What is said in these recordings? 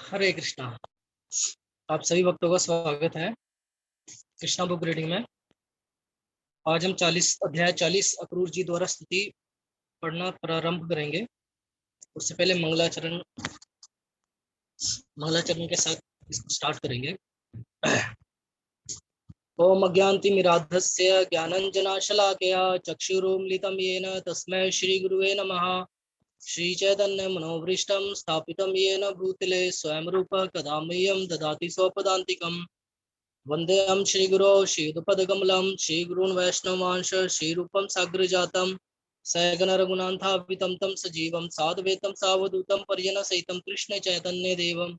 हरे कृष्णा। आप सभी भक्तों का स्वागत है कृष्णा बुक रीडिंग में। आज हम 40 अक्रूर जी द्वारा स्तुति पढ़ना प्रारंभ करेंगे। उससे पहले मंगलाचरण के साथ इसको स्टार्ट करेंगे। ओम अज्ञानतिमिरान्धस्य ज्ञानाञ्जनशलाकया चक्षुरुन्मीलितं येन तस्मै श्रीगुरुवे नमः। श्रीचैतन्यमनोभीष्टं स्थापितं येन भूतले स्वयं रूपः कदा मह्यं ददाति स्वपदान्तिकम्। वन्देऽहं श्रीगुरो श्रीयुतपदकमलं श्रीगुरून् वैष्णवांश श्रीरूपं साग्रजातं सगणरघुनाथान्वितं तं सजीवं साद्वैतं सावधूतं परिजनसहितं कृष्णचैतन्यदेवं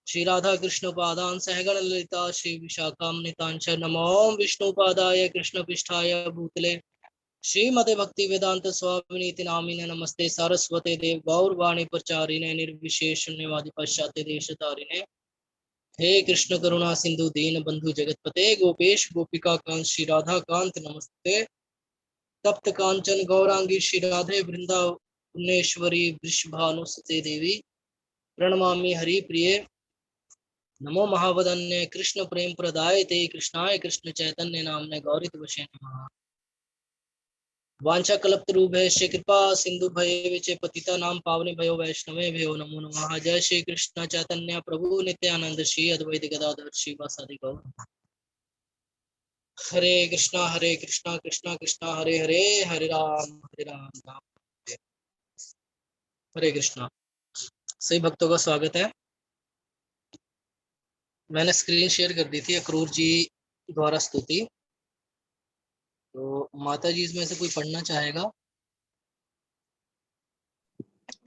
श्रीराधा कृष्णपादान् सहगण ललिता श्री विशाखान्वितांश नमो विष्णुपादाय कृष्णपृष्ठाय भूतले श्रीमते भक्ति वेदांत स्वामिनीति नामिने नमस्ते सारस्वते देव गौरवाणी प्रचारिणे निर्विशेष शून्यवादी पाश्चात्य देशतारिणे। हे कृष्ण करुणा सिंधु दीन बंधु जगतपते गोपेश गोपिका कांत श्री राधा कांत नमस्ते। तप्त कांचन गौरांगी श्री राधे वृंदावनेश्वरी वृषभानुसुते देवी प्रणमामि हरि प्रिय। नमो महावदन्य कृष्ण प्रेम प्रदाय ते कृष्णाय कृष्ण चैतन्य नामने गौरित वशे नमः। वांछा कल्पतरुभ्यश्च कृपा सिंधु भये पतिता नाम पावने भयो वैष्णवे भयो नमो नमः। जय श्री कृष्ण चैतन्य प्रभु नित्यानंद श्री अद्वैत गदाधर श्रीवासादि गौर। हरे कृष्णा कृष्णा कृष्णा हरे हरे, हरे राम राम हरे। हरे कृष्णा। सही भक्तों का स्वागत है। मैंने स्क्रीन शेयर कर दी थी अक्रूर जी द्वारा स्तुति। तो माता जी इसमें से कोई पढ़ना चाहेगा?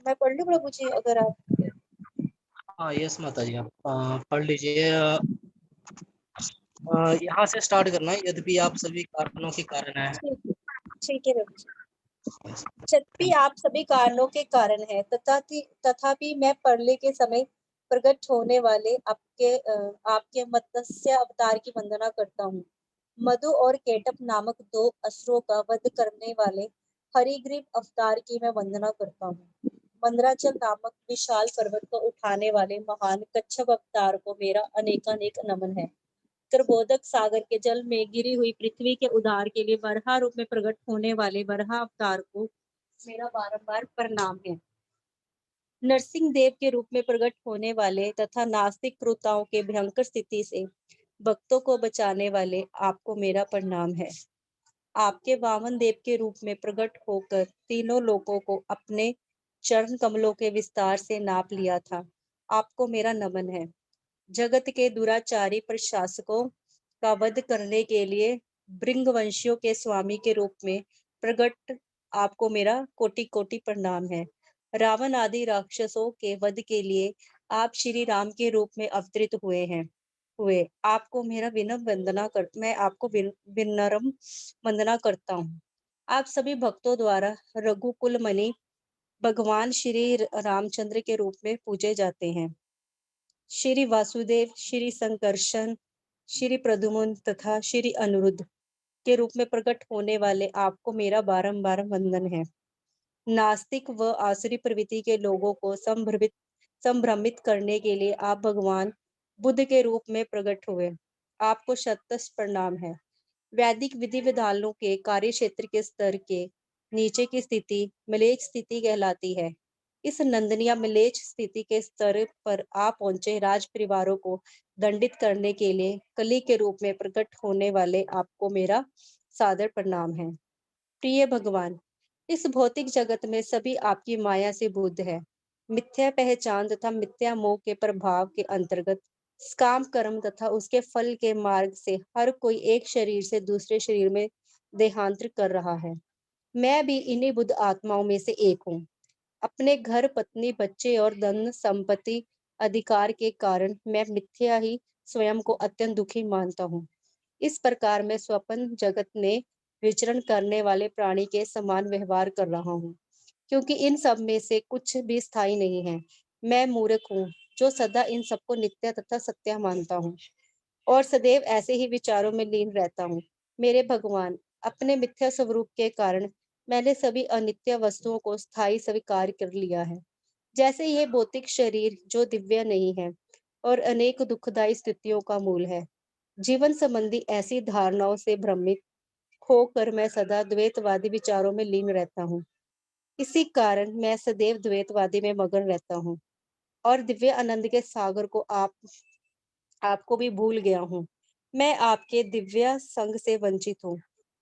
मैं पढ़ लूं प्रभु जी, अगर आप। हाँ यस माता जी, आप पढ़ लीजिए। यहाँ से स्टार्ट करना है। यद्यपि आप सभी कारणों के कारण है। ठीक है प्रभु जी। यद्यपि आप सभी कारणों के कारण है तथापि मैं परले के समय प्रकट होने वाले आपके मत्स्य अवतार की वंदना करता हूँ। मधु और केटप नामक दो असुरों का वध करने वाले हरिग्रीव अवतार की मैं वंदना करता हूँ। मंदराचल नामक विशाल पर्वत को उठाने वाले महान कच्छप अवतार को मेरा अनेकानेक नमन है। कर्बोदक सागर के जल में गिरी हुई पृथ्वी के उद्धार के लिए वराह रूप में प्रकट होने वाले वराह अवतार को मेरा बारंबार प्रणाम है। नरसिंह देव के रूप में प्रकट होने वाले तथा नास्तिक क्रूरताओं के भयंकर स्थिति से भक्तों को बचाने वाले आपको मेरा प्रणाम है। आपके वामन देव के रूप में प्रकट होकर तीनों लोगों को अपने चरण कमलों के विस्तार से नाप लिया था, आपको मेरा नमन है। जगत के दुराचारी प्रशासकों का वध करने के लिए भृंगवंशियों के स्वामी के रूप में प्रकट आपको मेरा कोटि कोटि प्रणाम है। रावण आदि राक्षसों के वध के लिए आप श्री राम के रूप में अवतरित हुए आपको मेरा मैं आपको विनम्र वंदना करता हूँ। आप सभी भक्तों द्वारा रघुकुल मणि भगवान श्री रामचंद्र के रूप में पूजे जाते हैं। श्री वासुदेव, श्री संकर्षण, श्री प्रद्युम्न तथा श्री अनिरुद्ध के रूप में प्रकट होने वाले आपको मेरा बारंबार वंदन है। नास्तिक व आसुरी प्रवृत्ति के लोगों को संभ्रमित करने के लिए आप भगवान बुद्ध के रूप में प्रकट हुए, आपको शत प्रणाम है। वैदिक विधि विधानों के कार्य क्षेत्र के स्तर के नीचे की स्थिति मिलेच्छ स्थिति कहलाती है। इस नंदनीय मिलेच्छ स्थिति के स्तर पर आप पहुंचे राज परिवारों को दंडित करने के लिए कली के रूप में प्रकट होने वाले आपको मेरा सादर प्रणाम है। प्रिय भगवान, इस भौतिक जगत में सभी आपकी माया से बुद्ध है। मिथ्या पहचान तथा मिथ्या मोह के प्रभाव के अंतर्गत काम कर्म तथा उसके फल के मार्ग से हर कोई एक शरीर से दूसरे शरीर में देहांतर कर रहा है। मैं भी इन्हीं बुद्ध आत्माओं में से एक हूँ। अपने घर, पत्नी, बच्चे और धन संपत्ति अधिकार के कारण मैं मिथ्या ही स्वयं को अत्यंत दुखी मानता हूँ। इस प्रकार मैं स्वप्न जगत में विचरण करने वाले प्राणी के समान व्यवहार कर रहा हूँ, क्योंकि इन सब में से कुछ भी स्थायी नहीं है। मैं मूर्ख हूँ जो सदा इन सबको नित्य तथा सत्य मानता हूँ और सदैव ऐसे ही विचारों में लीन रहता हूँ। मेरे भगवान, अपने मिथ्या स्वरूप के कारण मैंने सभी अनित्य वस्तुओं को स्थायी स्वीकार कर लिया है। जैसे यह भौतिक शरीर जो दिव्य नहीं है और अनेक दुखदायी स्थितियों का मूल है। जीवन संबंधी ऐसी धारणाओं से भ्रमित होकर मैं सदा द्वैतवादी विचारों में लीन रहता हूँ। इसी कारण मैं सदैव द्वैतवादी में मगन रहता हूँ और दिव्य आनंद के सागर को आपको भी भूल गया हूँ। मैं आपके दिव्य संग से वंचित हूँ।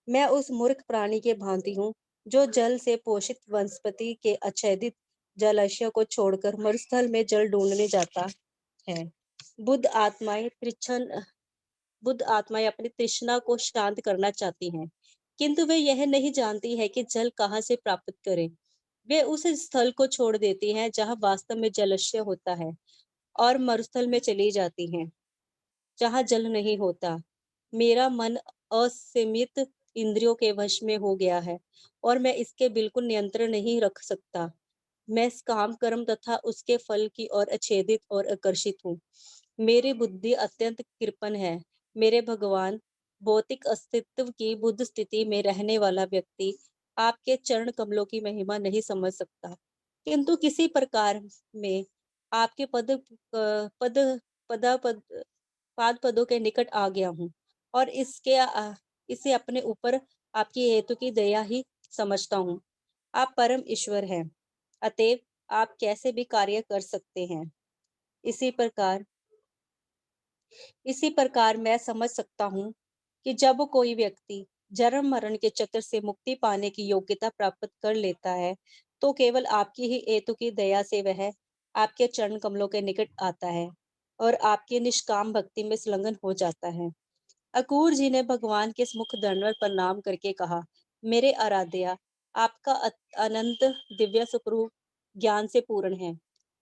मैं उस मूर्ख प्राणी के भांति हूँ जो जल से पोषित वनस्पति के अच्छेदित जलाशय को छोड़कर मरुस्थल में जल ढूंढने जाता है। बुद्ध आत्माएं त्रिछन बुद्ध आत्माएं अपनी तृष्णा को शांत करना चाहती हैं, किंतु वे यह नहीं जानती है कि जल कहाँ से प्राप्त करें। वे उस स्थल को छोड़ देती हैं जहाँ वास्तव में जलाशय होता है और मरुस्थल में चली जाती हैं जहाँ जल नहीं होता। मेरा मन असीमित इंद्रियों के वश में हो गया है और मैं इसके बिल्कुल नियंत्रण नहीं रख सकता। मैं इस काम कर्म तथा उसके फल की ओर अच्छेदित और आकर्षित हूँ। मेरी बुद्धि अत्यंत कृपण है। मेरे भगवान, भौतिक अस्तित्व की बुद्ध स्थिति में रहने वाला व्यक्ति आपके चरण कमलों की महिमा नहीं समझ सकता, किंतु किसी प्रकार में आपके पद पदा पद पाद पदों के निकट आ गया हूँ और इसे अपने ऊपर आपकी हेतु की दया ही समझता हूँ। आप परम ईश्वर हैं, अतएव आप कैसे भी कार्य कर सकते हैं। इसी प्रकार इसी प्रकार मैं समझ सकता हूँ कि जब कोई व्यक्ति जन्म मरण के चक्र से मुक्ति पाने की योग्यता प्राप्त कर लेता है, तो केवल आपकी ही हेतु की दया से वह आपके चरण कमलों के निकट आता है और आपकी निष्काम भक्ति में संलग्न हो जाता है। अकूर जी ने भगवान के मुख दंडवत प्रणाम करके कहा, मेरे आराध्या, आपका अनंत दिव्य स्वरूप ज्ञान से पूर्ण है।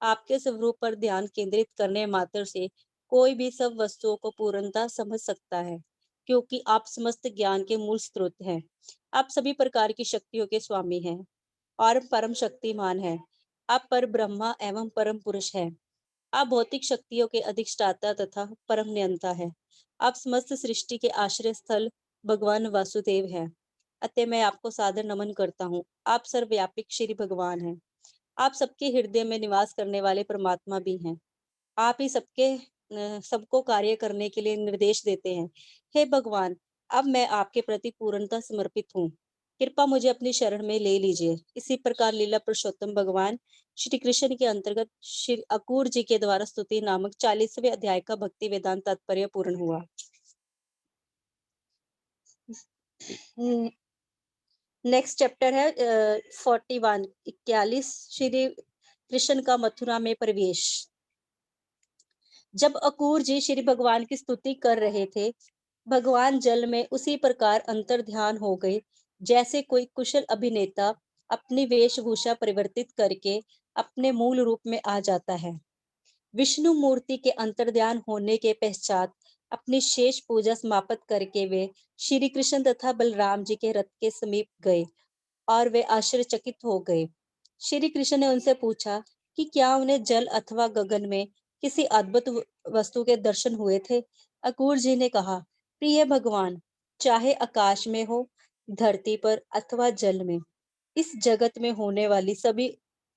आपके स्वरूप पर ध्यान केंद्रित करने मात्र से कोई भी सब वस्तुओं को पूर्णता समझ सकता है, क्योंकि आप समस्त ज्ञान के मूल स्रोत हैं। आप सभी प्रकार की शक्तियों के स्वामी हैं और परम शक्तिमान हैं। आप पर ब्रह्मा एवं परम पुरुष हैं। आप भौतिक शक्तियों के अधिष्ठाता तथा परम नियंता है। आप समस्त सृष्टि के आश्रय स्थल भगवान वासुदेव हैं। अतः मैं आपको सादर नमन करता हूँ। आप सर्वव्यापी श्री भगवान हैं। आप सबके हृदय में निवास करने वाले परमात्मा भी हैं। आप ही सबको कार्य करने के लिए निर्देश देते हैं। हे भगवान, अब मैं आपके प्रति पूर्णतः समर्पित हूँ। कृपा मुझे अपनी शरण में ले लीजिए। इसी प्रकार लीला पुरुषोत्तम भगवान श्री कृष्ण के अंतर्गत श्री अकूर जी के द्वारा स्तुति नामक 40वें अध्याय का भक्ति वेदांत तात्पर्य पूर्ण हुआ। नेक्स्ट चैप्टर है 41 41 श्री कृष्ण का मथुरा में प्रवेश। जब अकूर जी श्री भगवान की स्तुति कर रहे थे, भगवान जल में उसी प्रकार अंतर ध्यान हो गए जैसे कोई कुशल अभिनेता अपनी वेशभूषा परिवर्तित करके अपने मूल रूप में आ जाता है। विष्णु मूर्ति के अंतर्ध्यान होने के पश्चात अपनी शेष पूजा समाप्त करके वे श्री कृष्ण तथा बलराम जी के रथ के समीप गए और वे आश्चर्यचकित हो गए। श्री कृष्ण ने उनसे पूछा कि क्या उन्हें जल अथवा गगन में किसी अद्भुत वस्तु के दर्शन हुए थे। अकूर जी ने कहा, प्रिय भगवान, चाहे आकाश में हो, धरती पर अथवा जल में, इस जगत में होने वाली सभी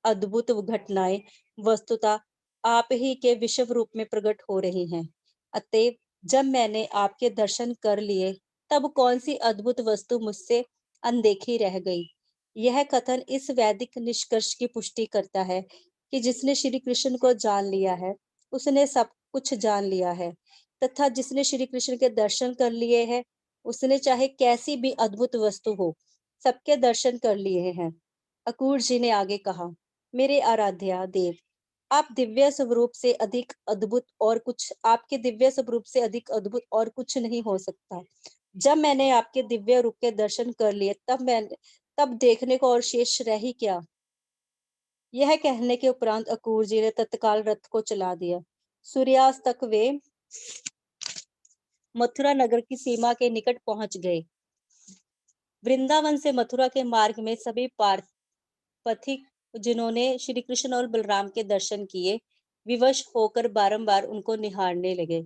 अद्भुत घटनाएं वस्तुतः आप ही के विश्व रूप में प्रकट हो रही हैं। अतएव जब मैंने आपके दर्शन कर लिए, तब कौन सी अद्भुत वस्तु मुझसे अनदेखी रह गई। यह कथन इस वैदिक निष्कर्ष की पुष्टि करता है कि जिसने श्री कृष्ण को जान लिया है, उसने सब कुछ जान लिया है, तथा जिसने श्री कृष्ण के दर्शन कर लिए हैं, उसने चाहे कैसी भी अद्भुत वस्तु हो, सबके दर्शन कर लिए हैं। अकूर जी ने आगे कहा, मेरे आराध्या देव, आप दिव्य स्वरूप से अधिक अद्भुत और कुछ आपके दिव्य स्वरूप से अधिक अद्भुत और कुछ नहीं हो सकता। जब मैंने आपके दिव्य रूप के दर्शन कर लिए, तब देखने को और शेष रह ही क्या। यह कहने के उपरांत अकूर जी ने तत्काल रथ को चला दिया। सूर्यास्त तक वे मथुरा नगर की सीमा के निकट पहुंच गए। वृंदावन से मथुरा के मार्ग में सभी पथिक जिन्होंने श्री कृष्ण और बलराम के दर्शन किए, विवश होकर बारंबार उनको निहारने लगे।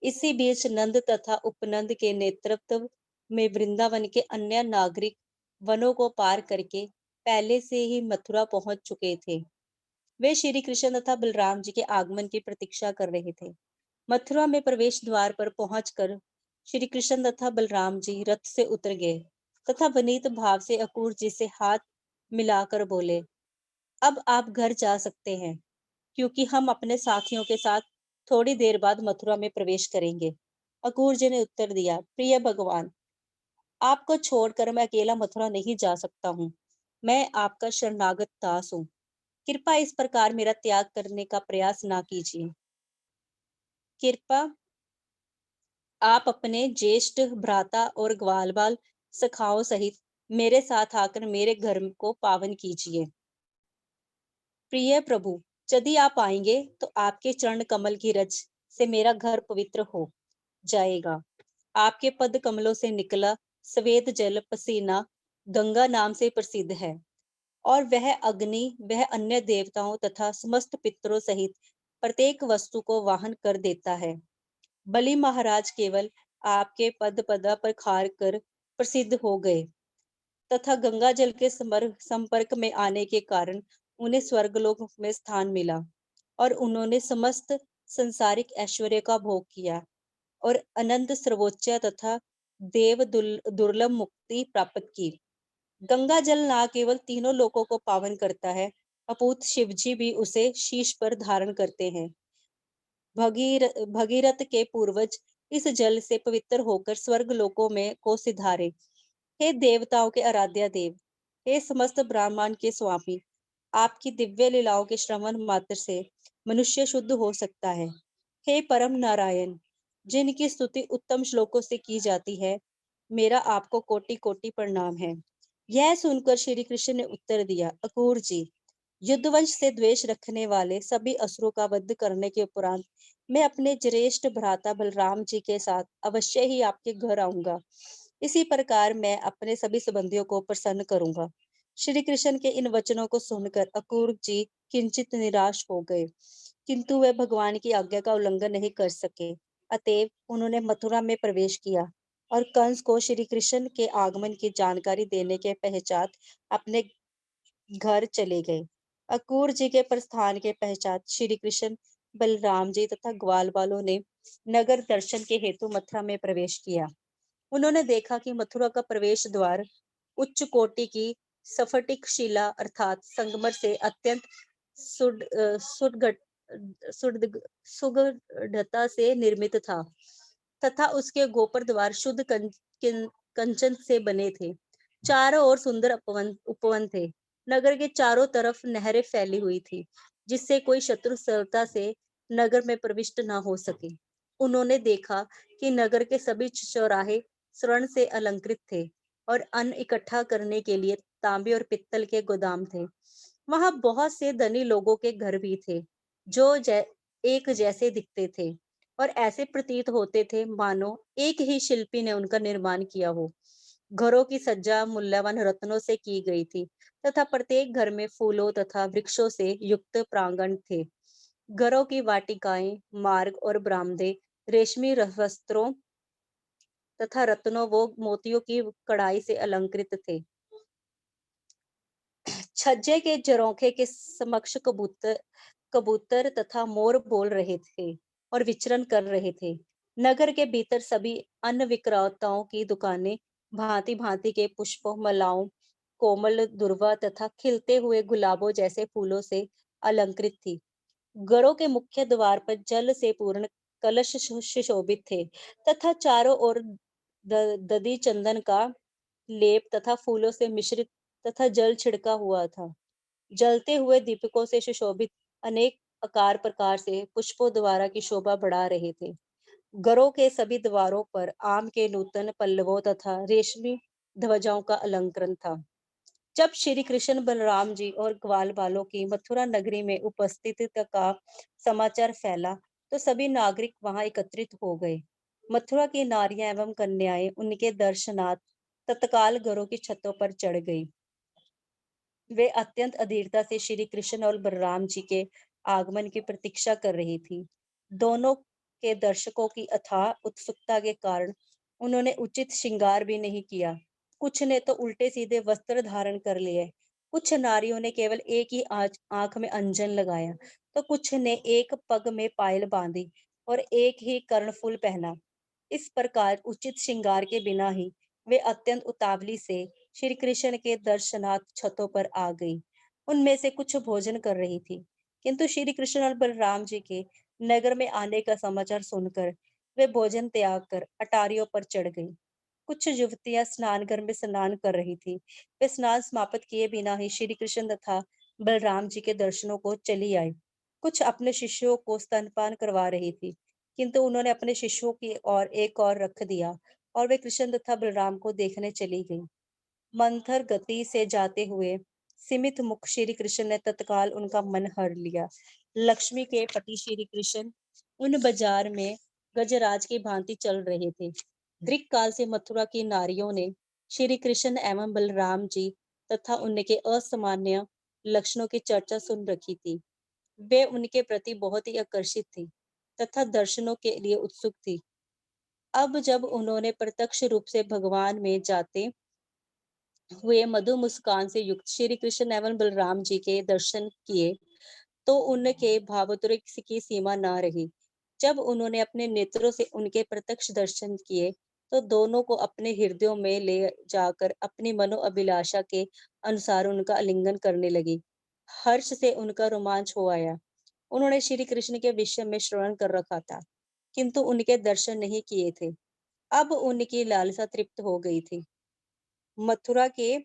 इसी बीच नंद तथा उपनंद के नेतृत्व में वृंदावन के अन्य नागरिक वनों को पार करके पहले से ही मथुरा पहुंच चुके थे। वे श्री कृष्ण तथा बलराम जी के आगमन की प्रतीक्षा कर रहे थे। मथुरा में प्रवेश द्वार पर पहुंचकर श्री कृष्ण तथा बलराम जी रथ से उतर गए तथा विनीत भाव से अक्रूर जी से हाथ मिलाकर बोले, अब आप घर जा सकते हैं, क्योंकि हम अपने साथियों के साथ थोड़ी देर बाद मथुरा में प्रवेश करेंगे। अक्रूर जी ने उत्तर दिया, प्रिय भगवान, आपको छोड़कर मैं अकेला मथुरा नहीं जा सकता हूँ। मैं आपका शरणागत दास हूँ। कृपया इस प्रकार मेरा त्याग करने का प्रयास ना कीजिए। कृपया आप अपने ज्येष्ठ भ्राता और ग्वाल बाल सखाओं सहित मेरे साथ आकर मेरे घर को पावन कीजिए। प्रिय प्रभु, यदि आप आएंगे तो आपके चरण कमल की रज से मेरा घर पवित्र हो जाएगा। आपके पद कमलों से निकला श्वेत जल पसीना गंगा नाम से प्रसिद्ध है, और वह अग्नि, वह अन्य देवताओं तथा समस्त पितरों सहित प्रत्येक वस्तु को वाहन कर देता है। बलि महाराज केवल आपके पद पदा पर खार कर प्रसिद्ध हो गए तथा गंगा जल के संपर्क में आने के कारण उन्हें स्वर्गलोक में स्थान मिला, और उन्होंने समस्त संसारिक ऐश्वर्य का भोग किया और अनंत सर्वोच्च तथा दुर्लभ मुक्ति प्राप्त की। गंगा जल न केवल तीनों लोकों को पावन करता है, अपूत शिव जी भी उसे शीश पर धारण करते हैं। भगीरथ के पूर्वज इस जल से पवित्र होकर स्वर्ग लोकों में को सिधारे। हे देवताओं के आराध्य देव, हे समस्त ब्रह्मांड के स्वामी, आपकी दिव्य लीलाओं के श्रवण मात्र से मनुष्य शुद्ध हो सकता है। हे परम नारायण, जिनकी स्तुति उत्तम श्लोकों से की जाती है, मेरा आपको कोटि कोटि प्रणाम है। यह सुनकर श्री कृष्ण ने उत्तर दिया, अक्रूर जी, युद्धवंश से द्वेष रखने वाले सभी असुरों का वध करने के उपरांत मैं अपने ज्येष्ठ भ्राता बलराम जी के साथ अवश्य ही आपके घर आऊंगा। इसी प्रकार मैं अपने सभी संबंधियों को प्रसन्न करूंगा। श्री कृष्ण के इन वचनों को सुनकर अक्रूर जी किंचित निराश हो गए, किंतु वे भगवान की आज्ञा का उल्लंघन नहीं कर सके। अतएव उन्होंने मथुरा में प्रवेश किया और कंस को श्री कृष्ण के आगमन की जानकारी देने के पश्चात अपने घर चले गए। अक्रूर जी के प्रस्थान के पश्चात श्री कृष्ण, बलराम जी तथा ग्वाल बालों ने नगर दर्शन के हेतु मथुरा में प्रवेश किया। उन्होंने देखा कि मथुरा का प्रवेश द्वार उच्च कोटि की स्फटिक शिला अर्थात संगमर से अत्यंत सुड सुदृढ़ सुदृढ़- सुगढ़ता से निर्मित था तथा उसके गोपर द्वार शुद्ध कंचन से बने थे। चारों ओर सुंदर उपवन उपवन थे। नगर के चारों तरफ नहरें फैली हुई थी, जिससे कोई शत्रु सरलता से नगर में प्रविष्ट न हो सके। उन्होंने देखा कि नगर के सभी चौराहे स्वर्ण से अलंकृत थे और अन्न इकट्ठा करने के लिए तांबे और पित्तल के गोदाम थे। वहां बहुत से धनी लोगों के घर भी थे, जो एक जैसे दिखते थे और ऐसे प्रतीत होते थे मानो एक ही शिल्पी ने उनका निर्माण किया हो। घरों की सज्जा मूल्यवान रत्नों से की गई थी तथा प्रत्येक घर में फूलों तथा वृक्षों से युक्त प्रांगण थे। घरों की वाटिकाएं, मार्ग और बरामदे रेशमी वस्त्रों तथा रत्नों व मोतियों की कढ़ाई से अलंकृत थे। छज्जे के झरोखे के समक्ष कबूतर कबूतर तथा मोर बोल रहे थे और विचरण कर रहे थे। नगर के भीतर सभी अन्य विक्रेताओं की दुकानें भांति भांति के पुष्पों, मालाओं, कोमल दुर्वा तथा खिलते हुए गुलाबों जैसे फूलों से अलंकृत थी। घरों के मुख्य द्वार पर जल से पूर्ण कलश सुशोभित थे तथा चारों ओर दधि चंदन का लेप तथा फूलों से मिश्रित तथा जल छिड़का हुआ था। जलते हुए दीपकों से सुशोभित अनेक आकार प्रकार से पुष्पों द्वारा की शोभा बढ़ा रहे थे। घरों के सभी द्वारों पर आम के नूतन पल्लवों तथा रेशमी ध्वजाओं का अलंकरण था। जब श्री कृष्ण, बलराम जी और ग्वाल बालों की मथुरा नगरी में उपस्थिति का समाचार फैला, तो सभी नागरिक वहां एकत्रित हो गए। मथुरा की नारियां एवं कन्याएं उनके दर्शनार्थ तत्काल घरों की छतों पर चढ़ गई। वे अत्यंत अधीरता से श्री कृष्ण और बलराम जी के आगमन की प्रतीक्षा कर रही थी। दोनों के दर्शकों की अथाह उत्सुकता के कारण उन्होंने उचित श्रृंगार भी नहीं किया। कुछ ने तो उल्टे सीधे वस्त्र धारण कर लिए कुछ नारियों ने केवल एक ही आंख में अंजन लगाया, तो कुछ ने एक पग में पायल बांधी और एक ही कर्णफूल पहना। इस प्रकार उचित श्रृंगार के बिना ही वे अत्यंत उतावली से श्री कृष्ण के दर्शनार्थ छतों पर आ गई। उनमें से कुछ भोजन कर रही थी, किंतु श्री कृष्ण और बलराम जी के नगर में आने का समाचार सुनकर वे भोजन त्याग कर अटारियों पर चढ़ गई। कुछ युवतियां स्नान घर में स्नान कर रही थी। वे स्नान समाप्त किए बिना ही श्री कृष्ण तथा बलराम जी के दर्शनों को चली आई। कुछ अपने शिष्यों को स्तनपान करवा रही थी, किंतु उन्होंने अपने शिष्यों की ओर एक और रख दिया और वे कृष्ण तथा बलराम को देखने चली गई। मंथर गति से जाते हुए सीमित मुख श्री कृष्ण ने तत्काल उनका मन हर लिया। लक्ष्मी के पति श्री कृष्ण उन बाजार में गजराज की भांति चल रहे थे। ग्रीक काल से मथुरा की नारियों ने श्री कृष्ण एवं बलराम जी तथा उनके असामान्य लक्षणों की चर्चा सुन रखी थी। वे उनके प्रति बहुत ही आकर्षित थी तथा दर्शनों के लिए उत्सुक थी। अब जब उन्होंने प्रत्यक्ष रूप से भगवान में जाते हुए मधु मुस्कान से युक्त श्री कृष्ण एवं बलराम जी के दर्शन किए, तो उनके भावोद्रेक की सीमा न रही। जब उन्होंने अपने नेत्रों से उनके प्रत्यक्ष दर्शन किए, तो दोनों को अपने हृदयों में ले जाकर अपनी मनोअभिलाषा के अनुसार उनका आलिंगन करने लगी। हर्ष से उनका रोमांच हो आया। उन्होंने श्री कृष्ण के विषय में श्रवण कर रखा था, किंतु उनके दर्शन नहीं किए थे। अब उनकी लालसा तृप्त हो गई थी। मथुरा के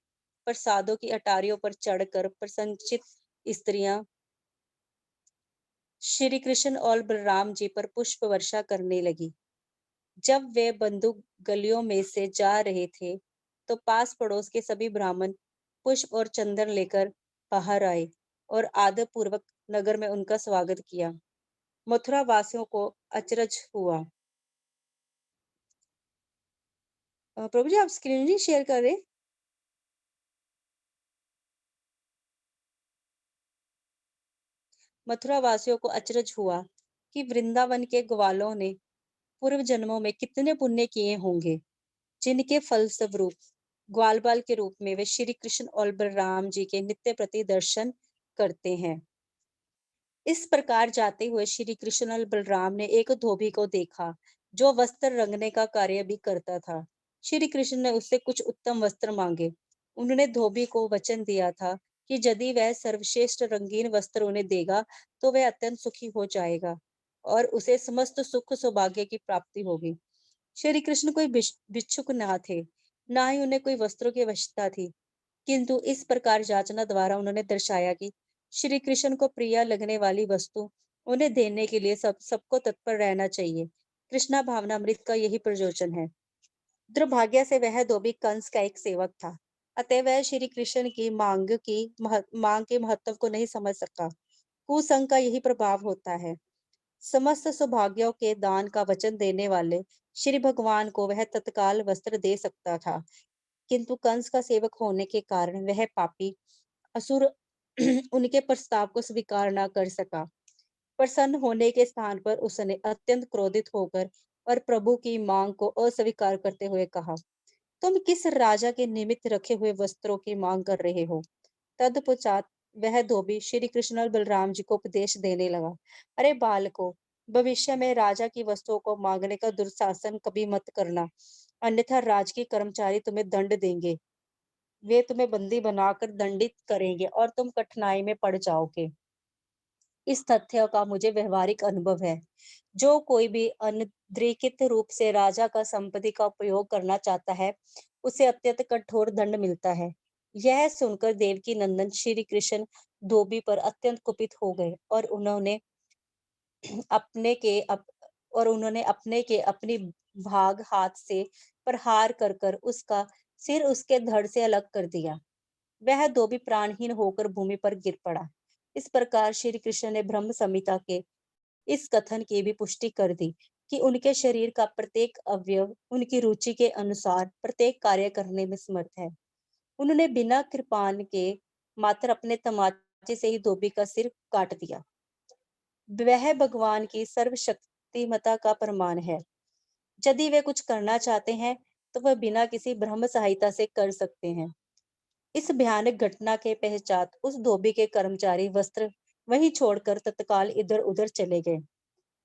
प्रसादों की अटारियों पर चढ़कर प्रसन्नचित स्त्रियां श्री कृष्ण और बलराम जी पर पुष्प वर्षा करने लगी। जब वे बंदूक गलियों में से जा रहे थे, तो पास पड़ोस के सभी ब्राह्मण पुष्प और चंदन लेकर बाहर आए और आदर पूर्वक नगर में उनका स्वागत किया। मथुरा वासियों को अचरज हुआ। प्रभु जी, आप स्क्रीन नहीं शेयर कर रहे? मथुरा वासियों को अचरज हुआ कि वृंदावन के ग्वालों ने पूर्व जन्मों में कितने पुण्य किए होंगे, जिनके फल स्वरूप ग्वाल बाल के रूप में वे श्री कृष्ण और बलराम जी के नित्य प्रति दर्शन करते हैं। इस प्रकार जाते हुए श्री कृष्ण और बलराम ने एक धोबी को देखा, जो वस्त्र रंगने का कार्य भी करता था। श्री कृष्ण ने उससे कुछ उत्तम वस्त्र मांगे। उन्होंने धोबी को वचन दिया था कि यदि वह सर्वश्रेष्ठ रंगीन वस्त्र उन्हें देगा, तो वह अत्यंत सुखी हो जाएगा और उसे समस्त सुख सौभाग्य की प्राप्ति होगी। श्री कृष्ण कोई भिक्षुक न थे, ना ही उन्हें कोई वस्त्रों की आवश्यकता थी, किंतु इस प्रकार याचना द्वारा उन्होंने दर्शाया कि श्री कृष्ण को प्रिय लगने वाली वस्तु उन्हें देने के लिए सबको तत्पर रहना चाहिए। कृष्णा भावनामृत का यही प्रयोजन है। दुर्भाग्य से वह धोबी कंस का एक सेवक था, अतः वह श्री कृष्ण की मांग के महत्व को नहीं समझ सका। कुसंग का यही प्रभाव होता है। समस्त सौभाग्यों के दान का वचन देने वाले श्री भगवान को वह तत्काल वस्त्र दे सकता था, किंतु कंस का सेवक होने के कारण वह पापी असुर उनके प्रस्ताव को स्वीकार न कर सका। प्रसन्न होने के स्थान पर उसने अत्यंत क्रोधित होकर और प्रभु की मांग को अस्वीकार करते हुए कहा, तुम किस राजा के निमित्त रखे हुए वस्त्रों की मांग कर रहे हो? तत्पश्चात वह धोबी श्री कृष्ण और बलराम जी को उपदेश देने लगा, अरे बालको, भविष्य में राजा की वस्तुओं को मांगने का दुर्शासन कभी मत करना, अन्यथा राज के कर्मचारी तुम्हें दंड देंगे। वे तुम्हें बंदी बनाकर दंडित करेंगे और तुम कठिनाई में पड़ जाओगे। इस तथ्य का मुझे व्यवहारिक अनुभव है। जो कोई भी अनधिकृत रूप से राजा का संपत्ति का उपयोग करना चाहता है, उसे अत्यंत कठोर दंड मिलता है। यह सुनकर देवकी नंदन श्री कृष्ण धोबी पर अत्यंत कुपित हो गए और अपने के अप, उन्होंने अपने के अपनी भाग हाथ से प्रहार कर कर उसका सिर उसके धड़ से अलग कर दिया। वह धोबी प्राणहीन होकर भूमि पर गिर पड़ा। इस प्रकार श्री कृष्ण ने ब्रह्म संहिता के इस कथन की भी पुष्टि कर दी कि उनके शरीर का प्रत्येक अवयव उनकी रुचि के अनुसार प्रत्येक कार्य करने में समर्थ है। उन्होंने बिना कृपाण के मात्र अपने तमाचे से ही धोबी का सिर काट दिया। वह भगवान की सर्वशक्तिमता का प्रमाण है। यदि वे कुछ करना चाहते हैं, तो वह बिना किसी ब्रह्म सहायता से कर सकते हैं। इस भयानक घटना के पश्चात उस धोबी के कर्मचारी वस्त्र वहीं छोड़कर तत्काल इधर उधर चले गए।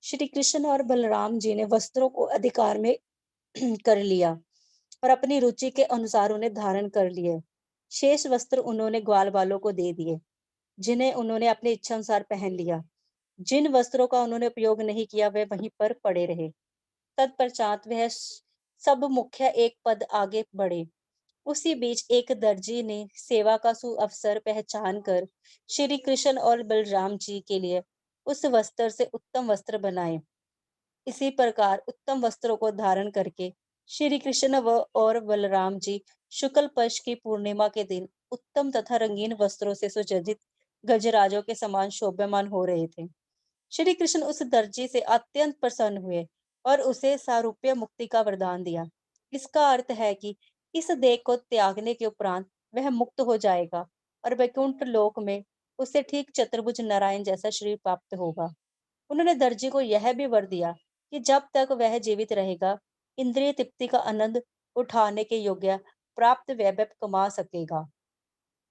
श्री कृष्ण और बलराम जी ने वस्त्रों को अधिकार में कर लिया और अपनी रुचि के अनुसार उन्हें धारण कर लिए। शेष वस्त्र उन्होंने ग्वाल बालों को दे दिए, जिन्हें उन्होंने अपनी इच्छा अनुसार पहन लिया। जिन वस्त्रों का उन्होंने उपयोग नहीं किया वे वहीं पर पड़े रहे। तत्पश्चात वह सब मुखिया एक पद आगे बढ़े। उसी बीच एक दर्जी ने सेवा का सुअवसर पहचान कर श्री कृष्ण और बलराम जी के लिए उस वस्त्र से उत्तम वस्त्र बनाए। इसी प्रकार उत्तम वस्त्रों को धारण करके श्री कृष्ण व और बलराम जी शुक्ल पक्ष की पूर्णिमा के दिन उत्तम तथा रंगीन वस्त्रों से सुसज्जित गजराजों के समान शोभायमान हो रहे थे। श्री कृष्ण उस दर्जी से अत्यंत प्रसन्न हुए और उसे सारूप्य मुक्ति का वरदान दिया। इसका अर्थ है कि इस देह को त्यागने के उपरांत वह मुक्त हो जाएगा और वैकुंठ लोक में उसे ठीक चतुर्भुज नारायण जैसा शरीर प्राप्त होगा। उन्होंने दर्जी को यह भी वर दिया कि जब तक वह जीवित रहेगा, इंद्रिय तृप्ति का आनंद उठाने के योग्य प्राप्त वैभव कमा सकेगा।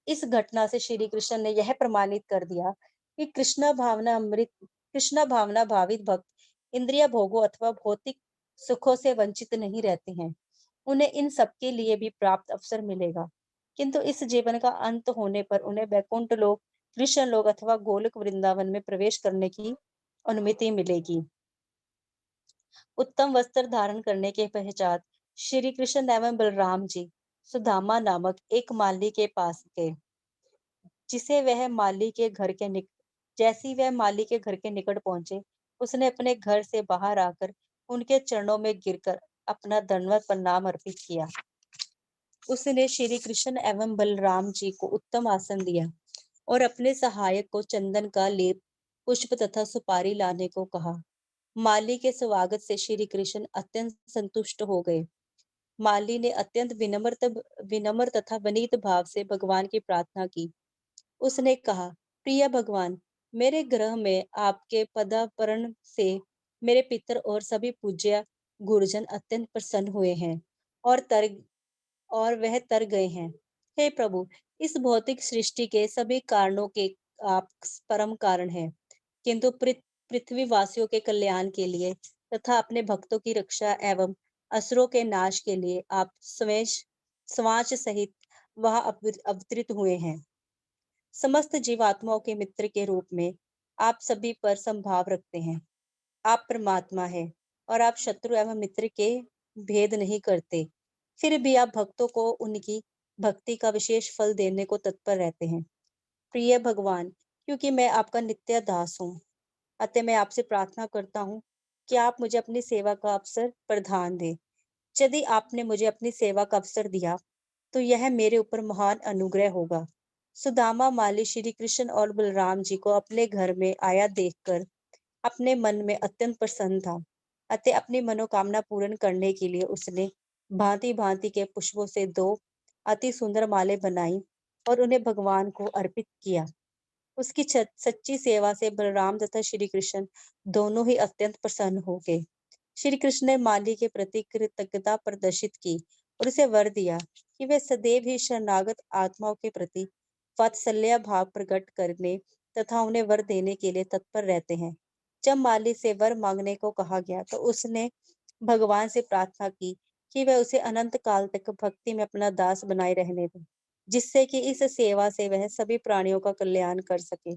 इस घटना से श्री कृष्ण ने यह प्रमाणित कर दिया कि कृष्ण भावना भावित भक्त इंद्रिय भोगों अथवा भौतिक सुखों से वंचित नहीं रहते हैं। उन्हें इन सब के लिए भी प्राप्त अवसर मिलेगा, किंतु इस जीवन का अंत होने पर उन्हें वैकुंठ लोक, कृष्ण लोक अथवा गोलोक वृंदावन में प्रवेश करने की अनुमति मिलेगी। उत्तम वस्त्र धारण करने के पश्चात श्री कृष्ण एवं बलराम जी सुदामा नामक एक माली के पास गए। जिसे वह माली के घर के निक जैसी वह माली के घर के निकट पहुंचे, उसने अपने घर से बाहर आकर उनके चरणों में गिरकर अपना दंडवत प्रणाम अर्पित किया। उसने श्री कृष्ण एवं बलराम जी को उत्तम आसन दिया और अपने सहायक को चंदन का लेप, पुष्प तथा सुपारी लाने को कहा। माली के स्वागत से श्री कृष्ण अत्यंत संतुष्ट हो गए। माली ने अत्यंत विनम्र तथा विनीत भाव से भगवान की प्रार्थना की। उसने कहा, प्रिय भगवान, मेरे गृह में आपके पदार्पण से मेरे पितर और सभी पूज्य गुरुजन अत्यंत प्रसन्न हुए हैं और वह तर गए हैं। हे प्रभु, इस भौतिक सृष्टि के सभी कारणों के आप परम कारण हैं, किंतु पृथ्वी वासियों के कल्याण के लिए तथा अपने भक्तों की रक्षा एवं असुरों के नाश के लिए आप स्वांश सहित वहां अवतरित हुए हैं। समस्त जीवात्माओं के मित्र के रूप में आप सभी पर संभाव रखते हैं। आप परमात्मा है और आप शत्रु एवं मित्र के भेद नहीं करते। फिर भी आप भक्तों को उनकी भक्ति का विशेष फल देने को तत्पर रहते हैं। प्रिय भगवान, क्योंकि मैं आपका नित्य दास हूँ, अतः मैं आपसे प्रार्थना करता हूँ कि आप मुझे अपनी सेवा का अवसर प्रदान दें। यदि आपने मुझे अपनी सेवा का अवसर दिया, तो यह मेरे ऊपर महान अनुग्रह होगा। सुदामा माली श्री कृष्ण और बलराम जी को अपने घर में आया देखकर अपने मन में अत्यंत प्रसन्न था। अतः अपनी मनोकामना पूर्ण करने के लिए उसने भांति भांति के पुष्पों से 2 अति सुंदर माले बनाई और उन्हें भगवान को अर्पित किया। उसकी सच्ची सेवा से बलराम तथा श्री कृष्ण दोनों ही अत्यंत प्रसन्न हो गए। श्री कृष्ण ने माली के प्रति कृतज्ञता प्रदर्शित की और उसे वर दिया कि वे सदैव ही शरणागत आत्माओं के प्रति वात्सल्य भाव प्रकट करने तथा उन्हें वर देने के लिए तत्पर रहते हैं। जब माली से वर मांगने को कहा गया तो उसने भगवान से प्रार्थना की कि वह उसे अनंत काल तक भक्ति में अपना दास बनाए रहने दे, जिससे कि इस सेवा से वह सभी प्राणियों का कल्याण कर सके।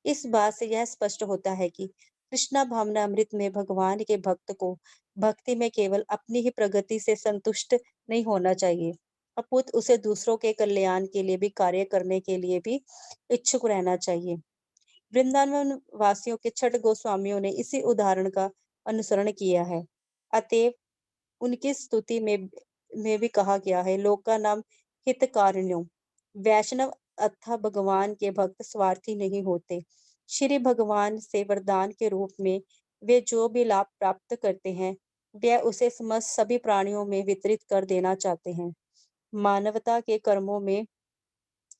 इस बात से यह स्पष्ट होता है कि कृष्णा भावना अमृत में भगवान के भक्त को भक्ति में केवल अपनी ही प्रगति से संतुष्ट नहीं होना चाहिए, अपितु उसे दूसरों के कल्याण के लिए भी कार्य करने के लिए भी इच्छुक रहना चाहिए। वृंदावन वासियों के 6 गोस्वामियों ने इसी उदाहरण का अनुसरण किया है। अतएव उनकी स्तुति में भी कहा गया है, लोक का नाम हितकारिण्यों। वैष्णव अथवा भगवान के भक्त स्वार्थी नहीं होते। श्री भगवान से वरदान के रूप में वे जो भी लाभ प्राप्त करते हैं, वे उसे समस्त सभी प्राणियों में वितरित कर देना चाहते हैं। मानवता के कर्मों में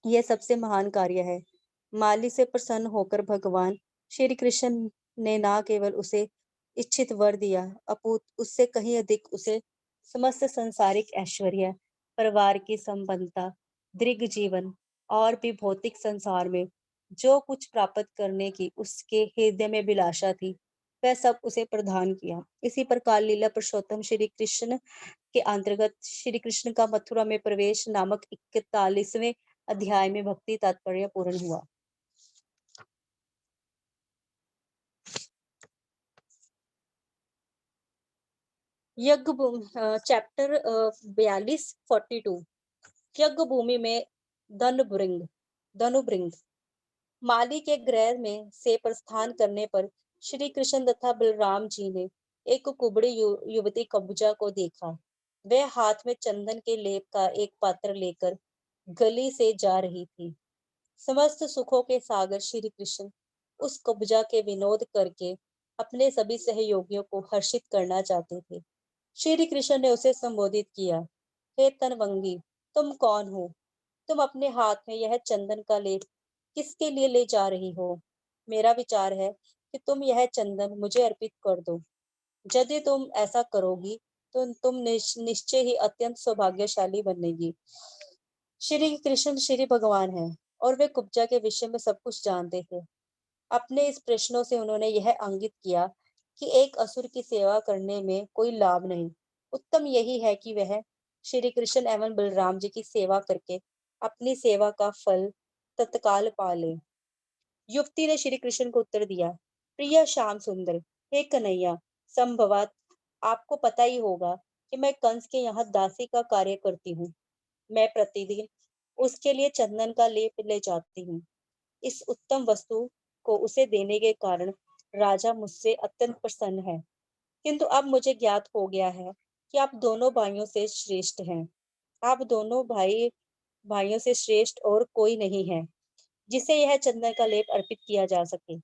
यह सबसे महान कार्य है। माली से प्रसन्न होकर भगवान श्री कृष्ण ने न केवल उसे इच्छित वर दिया, अपितु उससे कहीं अधिक उसे समस्त संसारिक ऐश्वर्य, परिवार की संपन्नता, दीर्घ जीवन और भी भौतिक संसार में जो कुछ प्राप्त करने की उसके हृदय में अभिलाषा थी, वह सब उसे प्रदान किया। इसी प्रकार लीला पुरुषोत्तम श्री कृष्ण के अंतर्गत श्री कृष्ण का मथुरा में प्रवेश नामक 41वें अध्याय में भक्ति तात्पर्य पूर्ण हुआ। यज्ञ चैप्टर 42 यज्ञ भूमि में धनुब्रिंग माली के गृह में से प्रस्थान करने पर श्री कृष्ण तथा बलराम जी ने एक कुबड़ी युवती कबूजा को देखा। वह हाथ में चंदन के लेप का एक पात्र लेकर गली से जा रही थी। समस्त सुखों के सागर श्री कृष्ण उस कबूजा के विनोद करके अपने सभी सहयोगियों को हर्षित करना चाहते थे। श्री कृष्ण ने उसे संबोधित किया, हे तनवंगी, तुम कौन हो? तुम अपने हाथ में यह चंदन का लेप किसके लिए ले जा रही हो? मेरा विचार है कि तुम यह चंदन मुझे अर्पित कर दो। यदि तुम ऐसा करोगी तो तुम निश्चय ही अत्यंत सौभाग्यशाली बनेगी। श्री कृष्ण श्री भगवान है और वे कुब्जा के विषय में सब कुछ जानते थे। अपने इस प्रश्नों से उन्होंने यह अंगित किया कि एक असुर की सेवा करने में कोई लाभ नहीं। उत्तम यही है कि वह श्री कृष्ण एवं बलराम जी की सेवा करके अपनी सेवा का फल तत्काल पा ले। युवती ने श्री कृष्ण को उत्तर दिया, प्रिय श्याम सुंदर, हे कन्हैया, संभवत आपको पता ही होगा कि मैं कंस के यहाँ दासी का कार्य करती हूँ। मैं प्रतिदिन उसके लिए चंदन का लेप ले जाती हूँ। इस उत्तम वस्तु को उसे देने के कारण राजा मुझसे अत्यंत प्रसन्न है। किंतु अब मुझे ज्ञात हो गया है कि आप दोनों भाइयों से श्रेष्ठ हैं। आप दोनों भाइयों से श्रेष्ठ और कोई नहीं है जिसे यह चंदन का लेप अर्पित किया जा सके।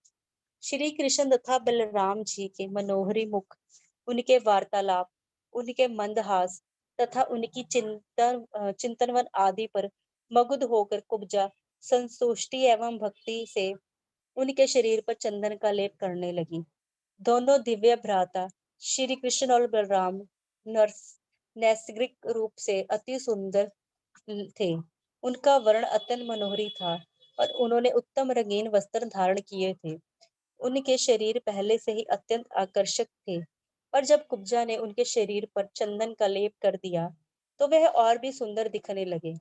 श्री कृष्ण तथा बलराम जी के मनोहरी मुख, उनके वार्तालाप, उनके मंदहास तथा उनकी चिंतनवन आदि पर मगध होकर कुब्जा संतुष्टि एवं भक्ति से उनके शरीर पर चंदन का लेप करने लगी। दोनों दिव्य भ्राता श्री कृष्ण और बलराम नैसर्गिक रूप से अति सुंदर थे। उनका वर्ण अत्यंत मनोहरी था और उन्होंने उत्तम रंगीन वस्त्र धारण किए थे। उनके शरीर पहले से ही अत्यंत आकर्षक थे और जब कुब्जा ने उनके शरीर पर चंदन का लेप कर दिया तो वह और भी सुंदर दिखने लगे।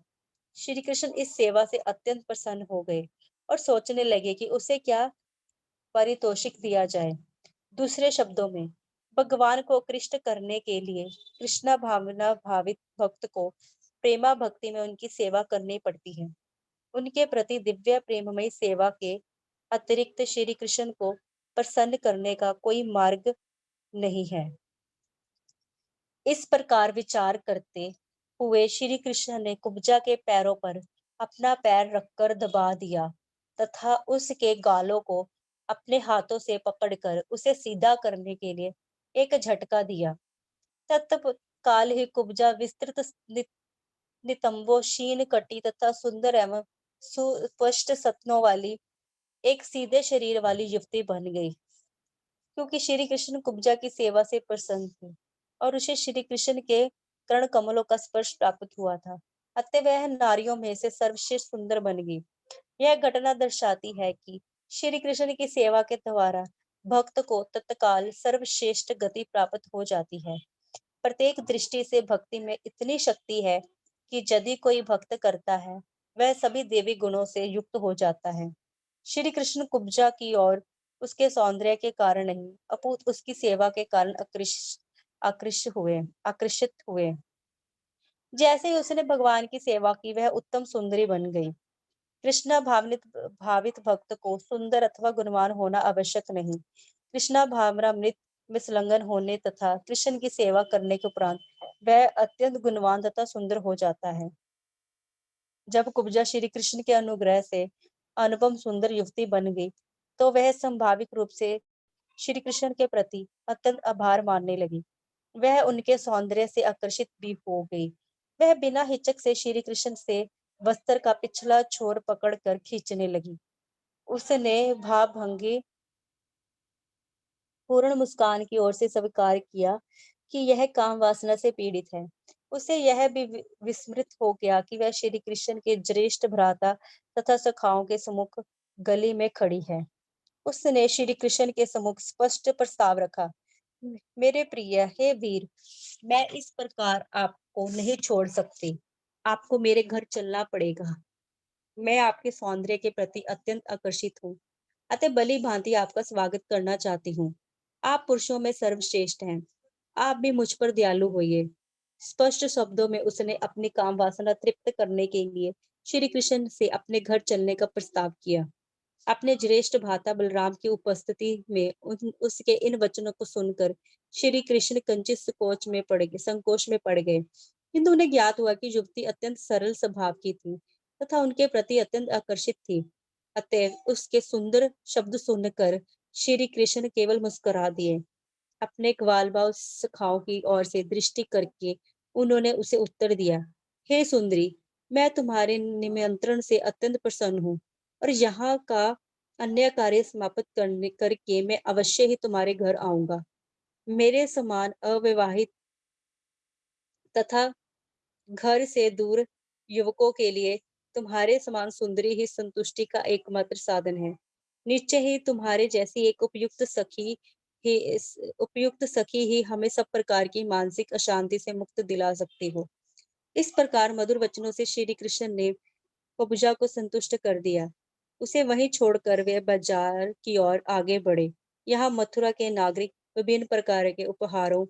श्री कृष्ण इस सेवा से अत्यंत प्रसन्न हो गए और सोचने लगे कि उसे क्या पारितोषिक दिया जाए। दूसरे शब्दों में, भगवान को कृष्ण करने के लिए कृष्णा भावना भावित भक्त को प्रेमा भक्ति में उनकी सेवा करनी पड़ती है। उनके प्रति दिव्य प्रेममय सेवा के अतिरिक्त श्री कृष्ण को प्रसन्न करने का कोई मार्ग नहीं है। इस प्रकार विचार करते हुए श्री कृष्ण ने कुब्जा के पैरों पर अपना पैर रखकर दबा दिया तथा उसके गालों को अपने हाथों से पकड़कर उसे सीधा करने के लिए एक झटका दिया। तत्काल ही कुब्जा विस्तृत नितंबो क्षीण कटी तथा सुंदर एवं सुस्पष्ट सतनों वाली एक सीधे शरीर वाली युवती बन गई। क्योंकि श्री कृष्ण कुब्जा की सेवा से प्रसन्न थे और उसे श्री कृष्ण के कर्ण कमलों का स्पर्श प्राप्त हुआ था, अतः वह नारियों में से सर्वश्रेष्ठ सुंदर बन गई। यह घटना दर्शाती है कि श्री कृष्ण की सेवा के द्वारा भक्त को तत्काल सर्वश्रेष्ठ गति प्राप्त हो जाती है। प्रत्येक दृष्टि से भक्ति में इतनी शक्ति है कि यदि कोई भक्त करता है वह सभी देवी गुणों से युक्त हो जाता है। श्री कृष्ण कुब्जा की ओर उसके सौंदर्य के कारण नहीं अपितु उसकी सेवा के कारण आकर्षित हुए। जैसे ही उसने भगवान की सेवा की वह उत्तम सुंदरी बन गई। कृष्णा भावित भक्त को सुंदर अथवा गुणवान होना आवश्यक नहीं। कृष्णा भावनामृत में संलग्न होने तथा कृष्ण की सेवा करने के उपरांत वह अत्यंत गुणवान तथा सुंदर हो जाता है। जब कुब्जा श्री कृष्ण के अनुग्रह से अनुपम सुंदर युवती बन गई तो वह संभाविक रूप से श्री कृष्ण के प्रति अत्यंत आभार मानने लगी। वह उनके सौंदर्य से आकर्षित भी हो गई। वह बिना हिचक से श्री कृष्ण से वस्त्र का पिछला छोर पकड़कर खींचने लगी। उसने भावभंगी पूर्ण मुस्कान की ओर से स्वीकार किया कि यह काम वासना से पीड़ित है उसे यह भी विस्मृत हो गया कि वह श्री कृष्ण के ज्येष्ठ भ्राता तथा सखाओं के सम्मुख गली में खड़ी है। उसने श्री कृष्ण के सम्मुख स्पष्ट प्रस्ताव रखा, मेरे प्रिय हे वीर, मैं इस प्रकार आपको नहीं छोड़ सकती। आपको मेरे घर चलना पड़ेगा। मैं आपके सौंदर्य के प्रति अत्यंत आकर्षित हूँ, अतः भली भांति आपका स्वागत करना चाहती हूँ। आप पुरुषों में सर्वश्रेष्ठ हैं। आप भी मुझ पर दयालु होइए। स्पष्ट शब्दों में उसने अपनी काम वासना तृप्त करने के लिए श्री कृष्ण से अपने घर चलने का प्रस्ताव किया। अपने ज्येष्ठ भ्राता बलराम की उपस्थिति में उसके इन वचनों को सुनकर श्री कृष्ण कंचित संकोच में पड़ गए। किंतु उन्हें ज्ञात हुआ कि युवती अत्यंत सरल स्वभाव की थी तथा उनके प्रति अत्यंत आकर्षित थी। अतएव उसके सुंदर शब्द सुनकर श्री कृष्ण केवल मुस्कुरा दिए। अपने ग्वालबाल सखाओं की ओर से दृष्टि करके उन्होंने उसे उत्तर दिया, हे सुंदरी, मैं तुम्हारे निमंत्रण से अत्यंत प्रसन्न हूँ और यहाँ का अन्य कार्य समाप्त करने करके मैं अवश्य ही तुम्हारे घर आऊंगा। मेरे समान अविवाहित तथा घर से दूर युवकों के लिए तुम्हारे समान सुंदरी ही संतुष्टि का एकमात्र साधन है। निश्चय ही तुम्हारे जैसी एक उपयुक्त सखी ही हमें सब प्रकार की मानसिक अशांति से मुक्त दिला सकती हो। इस प्रकार मधुर वचनों से श्री कृष्ण ने पबूजा को संतुष्ट कर दिया। उसे वहीं छोड़कर वे बाजार की ओर आगे बढ़े। यहाँ मथुरा के नागरिक विभिन्न प्रकार के उपहारों,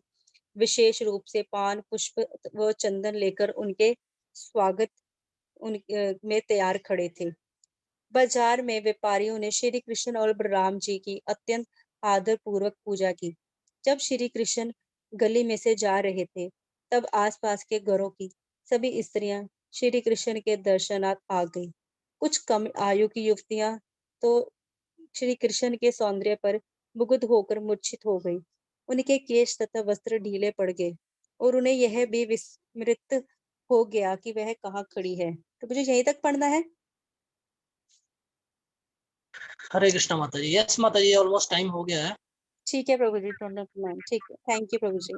विशेष रूप से पान, पुष्प व चंदन लेकर उनके स्वागत में तैयार खड़े थे। बाजार में व्यापारियों ने श्री कृष्ण और बलराम जी की अत्यंत आदर पूर्वक पूजा की। जब श्री कृष्ण गली में से जा रहे थे, तब आसपास के घरों की सभी स्त्रियां श्री कृष्ण के दर्शनार्थ आ गई। कुछ कम आयु की युवतियां तो श्री कृष्ण के सौंदर्य पर मुग्ध होकर मूर्छित हो गई। उनके केश तथा वस्त्र ढीले पड़ गए और उन्हें यह भी विस्मृत हो गया कि वह कहाँ खड़ी है। तो मुझे यहीं तक पढ़ना है। हरे कृष्णा माता जी। यस माता जी, ऑलमोस्ट टाइम हो गया है। ठीक है प्रभु जी, डोंट माइंड। ठीक है, thank you Prabhu ji.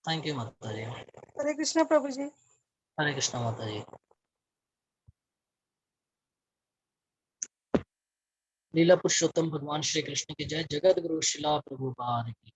Thank you माता जी। हरे कृष्णा प्रभु जी। हरे कृष्णा माता जी। लीला पुरुषोत्तम भगवान श्री कृष्ण की जय। जगत गुरु शिला प्रभुपाद की